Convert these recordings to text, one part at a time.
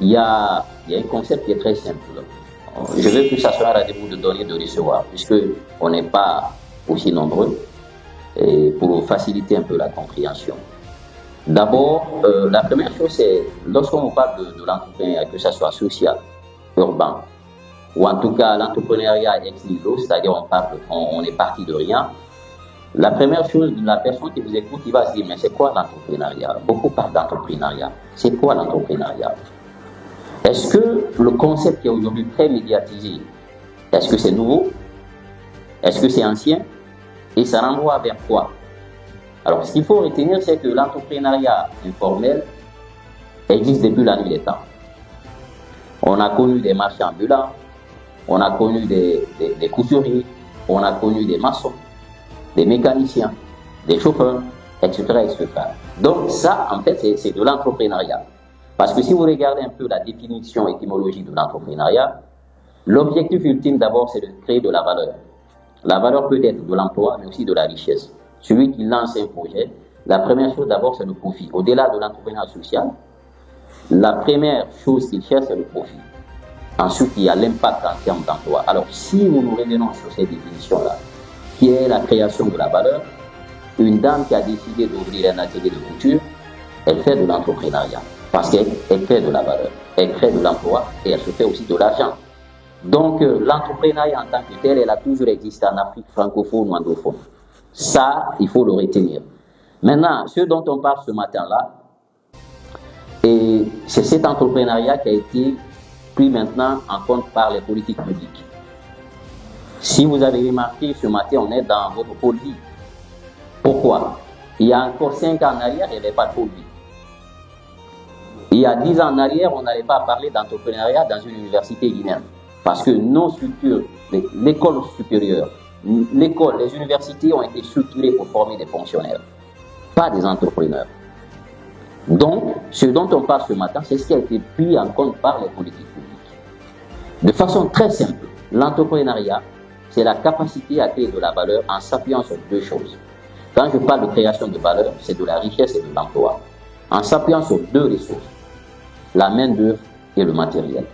il y a un concept qui est très simple. Je veux que ça soit un rendez-vous de donner et de recevoir, puisque on n'est pas aussi nombreux, et pour faciliter un peu la compréhension. D'abord, la première chose, c'est lorsqu'on parle de l'entrepreneuriat, que ce soit social, urbain, ou en tout cas l'entrepreneuriat ex nihilo, c'est-à-dire on est parti de rien. La première chose, la personne qui vous écoute, il va se dire, mais c'est quoi l'entrepreneuriat? Beaucoup parlent d'entrepreneuriat. C'est quoi l'entrepreneuriat? Est-ce que le concept qui est aujourd'hui très médiatisé, est-ce que c'est nouveau? Est-ce que c'est ancien? Et ça renvoie vers quoi? Alors, ce qu'il faut retenir, c'est que l'entrepreneuriat informel existe depuis la nuit des temps. On a connu des marchands ambulants, on a connu des couturiers, on a connu des maçons, des mécaniciens, des chauffeurs, etc., etc. Donc ça, en fait, c'est de l'entrepreneuriat. Parce que si vous regardez un peu la définition étymologique de l'entrepreneuriat, l'objectif ultime d'abord, c'est de créer de la valeur. La valeur peut être de l'emploi, mais aussi de la richesse. Celui qui lance un projet, la première chose d'abord, c'est le profit. Au-delà de l'entrepreneuriat social, la première chose qu'il cherche, c'est le profit. Ensuite, il y a l'impact en termes d'emploi. Alors, si nous nous revenons sur cette définition-là, qui est la création de la valeur, une dame qui a décidé d'ouvrir un atelier de couture, elle fait de l'entrepreneuriat. Parce qu'elle crée de la valeur, elle crée de l'emploi et elle se fait aussi de l'argent. Donc, l'entrepreneuriat en tant que tel, elle a toujours existé en Afrique francophone ou anglophone. Ça, il faut le retenir. Maintenant, ce dont on parle ce matin-là, et c'est cet entrepreneuriat qui a été pris maintenant en compte par les politiques publiques. Si vous avez remarqué, ce matin, on est dans votre pôle vie. Pourquoi? Il y a encore 5 ans en arrière, il n'y avait pas de pôle vie. Il y a 10 ans en arrière, on n'allait pas parler d'entrepreneuriat dans une université guinéenne. Parce que nos structures, l'école supérieure, les universités ont été structurées pour former des fonctionnaires, pas des entrepreneurs. Donc, ce dont on parle ce matin, c'est ce qui a été pris en compte par les politiques publiques. De façon très simple, l'entrepreneuriat, c'est la capacité à créer de la valeur en s'appuyant sur 2 choses. Quand je parle de création de valeur, c'est de la richesse et de l'emploi, en s'appuyant sur 2 ressources, la main-d'œuvre et le matériel.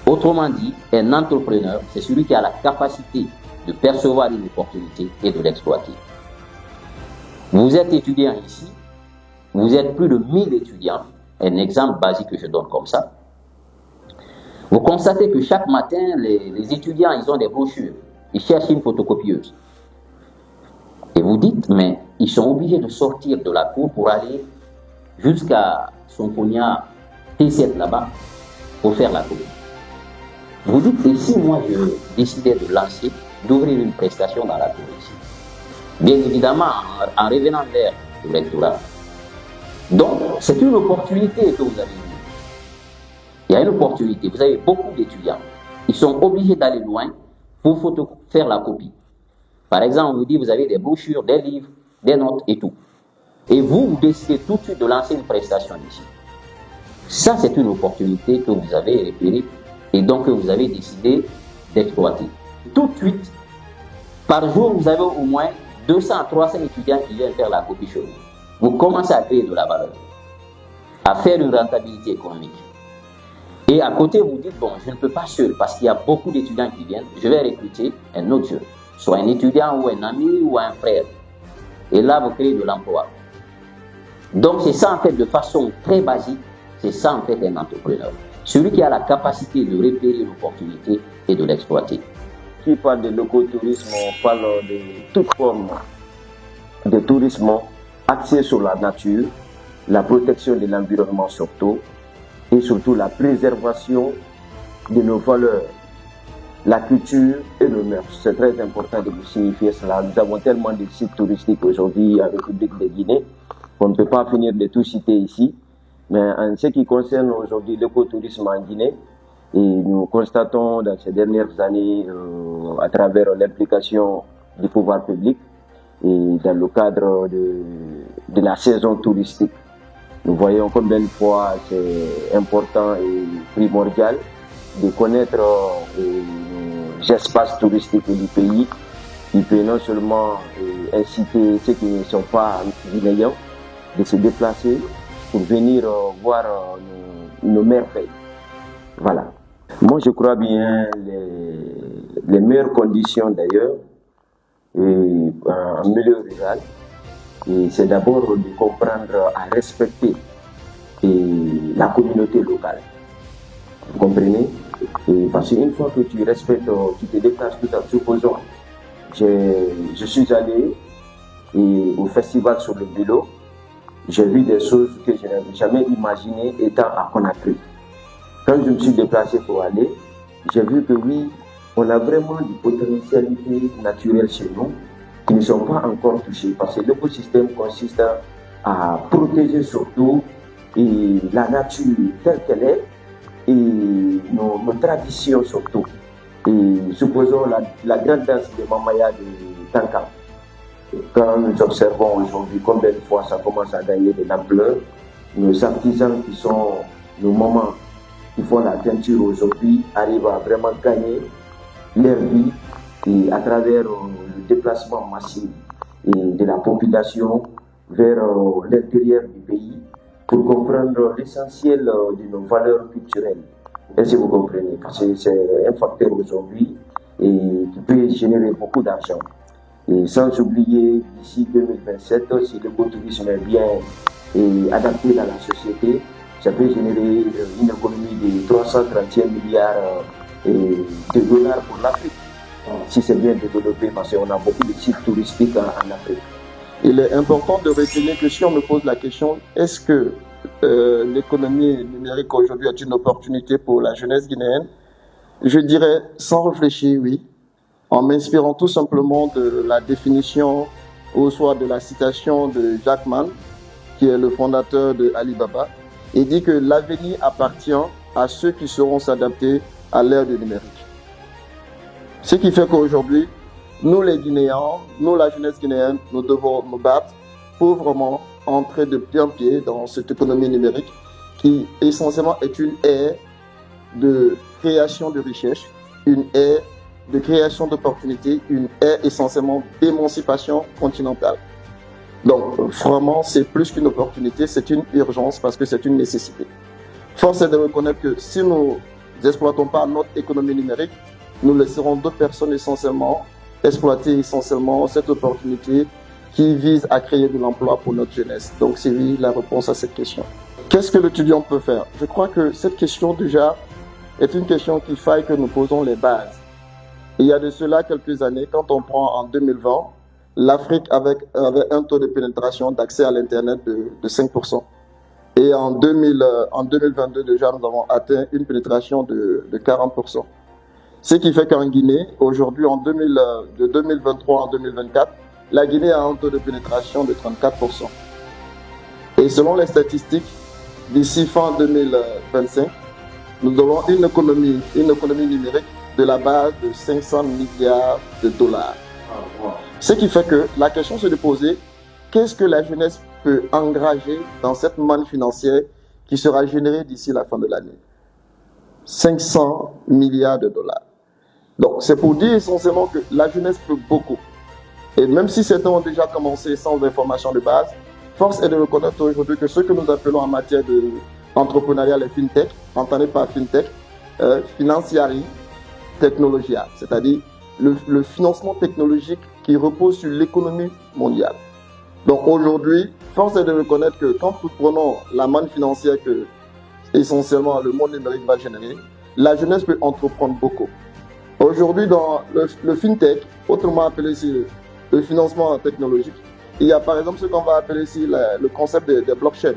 Autrement dit, un entrepreneur, c'est celui qui a la capacité de percevoir une opportunité et de l'exploiter. Vous êtes étudiant ici, vous êtes plus de 1000 étudiants, un exemple basique que je donne comme ça. Vous constatez que chaque matin, les étudiants, ils ont des brochures, ils cherchent une photocopieuse. Et vous dites, mais ils sont obligés de sortir de la cour pour aller jusqu'à Somponia T7 là-bas pour faire la copie. Vous dites, et si moi je décidais de lancer, d'ouvrir une prestation dans la cour ici? Bien évidemment, en revenant vers le rectorat. Donc, c'est une opportunité que vous avez eue. Il y a une opportunité. Vous avez beaucoup d'étudiants. Ils sont obligés d'aller loin pour faire la copie. Par exemple, on vous dit, vous avez des brochures, des livres, des notes et tout. Et vous décidez tout de suite de lancer une prestation ici. Ça, c'est une opportunité que vous avez repérée et donc que vous avez décidé d'exploiter. Tout de suite, par jour, vous avez au moins 200 à 300 étudiants qui viennent faire la copie chez vous. Vous commencez à créer de la valeur, à faire une rentabilité économique. Et à côté, vous dites, bon, je ne peux pas seul parce qu'il y a beaucoup d'étudiants qui viennent, je vais recruter un autre jeune, soit un étudiant ou un ami ou un frère. Et là, vous créez de l'emploi. Donc, c'est ça en fait de façon très basique, c'est ça en fait un entrepreneur. Celui qui a la capacité de repérer l'opportunité et de l'exploiter. Qui parle de l'écotourisme, on parle de toute forme de tourisme axé sur la nature, la protection de l'environnement surtout, et surtout la préservation de nos valeurs, la culture et le mœurs. C'est très important de vous signifier cela. Nous avons tellement de sites touristiques aujourd'hui en République de Guinée qu'on ne peut pas finir de tout citer ici. Mais en ce qui concerne aujourd'hui l'écotourisme en Guinée, et nous constatons dans ces dernières années, à travers l'implication du pouvoir public et dans le cadre de la saison touristique, nous voyons combien de fois c'est important et primordial de connaître les espaces touristiques du pays qui peut non seulement inciter ceux qui ne sont pas guinéens de se déplacer, pour venir voir nos merveilles. Voilà. Moi, je crois bien les meilleures conditions d'ailleurs en milieu rural. Et c'est d'abord de comprendre à respecter la communauté locale. Vous comprenez? Parce qu'une fois que tu respectes, tu te déplaces tout en supposant. Je suis allé au festival sur le vélo. J'ai vu des choses que je n'avais jamais imaginées étant à Conakry. Quand je me suis déplacé pour aller, j'ai vu que oui, on a vraiment des potentialités naturelles chez nous qui ne sont pas encore touchées. Parce que l'écosystème consiste à protéger surtout la nature telle qu'elle est et nos traditions surtout. Et supposons la grande danse de Mamaya de Tanka. Quand nous observons aujourd'hui combien de fois ça commence à gagner de l'ampleur, nos artisans qui sont nos mamans qui font la teinture aujourd'hui arrivent à vraiment gagner leur vie et à travers le déplacement massif de la population vers l'intérieur du pays pour comprendre l'essentiel de nos valeurs culturelles. Est-ce que vous comprenez? Parce que c'est un facteur aujourd'hui qui peut générer beaucoup d'argent. Et sans oublier, d'ici 2027, si l'écotourisme est bien adapté dans la société, ça peut générer une économie de 331 milliards de dollars pour l'Afrique. Si c'est bien développé, parce qu'on a beaucoup de sites touristiques en Afrique. Il est important de retenir que si on me pose la question, est-ce que l'économie numérique aujourd'hui est une opportunité pour la jeunesse guinéenne? Je dirais, sans réfléchir, oui. En m'inspirant tout simplement de la définition ou soit de la citation de Jack Ma, qui est le fondateur de Alibaba, et dit que l'avenir appartient à ceux qui sauront s'adapter à l'ère du numérique. Ce qui fait qu'aujourd'hui, nous les Guinéens, nous la jeunesse guinéenne, nous devons nous battre pour vraiment entrer de plein pied dans cette économie numérique qui essentiellement est une ère de création de richesses, une ère de création d'opportunités, une ère essentiellement d'émancipation continentale. Donc vraiment, c'est plus qu'une opportunité, c'est une urgence parce que c'est une nécessité. Force est de reconnaître que si nous n'exploitons pas notre économie numérique, nous laisserons d'autres personnes essentiellement exploiter essentiellement cette opportunité qui vise à créer de l'emploi pour notre jeunesse. Donc c'est oui la réponse à cette question. Qu'est-ce que l'étudiant peut faire? Je crois que cette question déjà est une question qu'il faille que nous posons les bases. Il y a de cela quelques années, quand on prend en 2020, l'Afrique avait un taux de pénétration d'accès à l'Internet de 5%. Et en 2022 déjà, nous avons atteint une pénétration de 40%. Ce qui fait qu'en Guinée, aujourd'hui, de 2023 en 2024, la Guinée a un taux de pénétration de 34%. Et selon les statistiques, d'ici fin 2025, nous aurons une économie numérique de la base de 500 milliards de dollars. Ce qui fait que la question c'est de poser, qu'est-ce que la jeunesse peut engager dans cette manne financière qui sera générée d'ici la fin de l'année? 500 milliards de dollars. Donc c'est pour dire essentiellement que la jeunesse peut beaucoup. Et même si certains ont déjà commencé sans information de base, force est de reconnaître aujourd'hui que ce que nous appelons en matière d'entrepreneuriat les fintech, entendez par fintech, financiari, technologia, c'est-à-dire le financement technologique qui repose sur l'économie mondiale. Donc aujourd'hui, force est de reconnaître que quand nous prenons la manne financière que essentiellement le monde numérique va générer, la jeunesse peut entreprendre beaucoup. Aujourd'hui, dans le fintech, autrement appelé ici le financement technologique, il y a par exemple ce qu'on va appeler ici le concept de blockchain.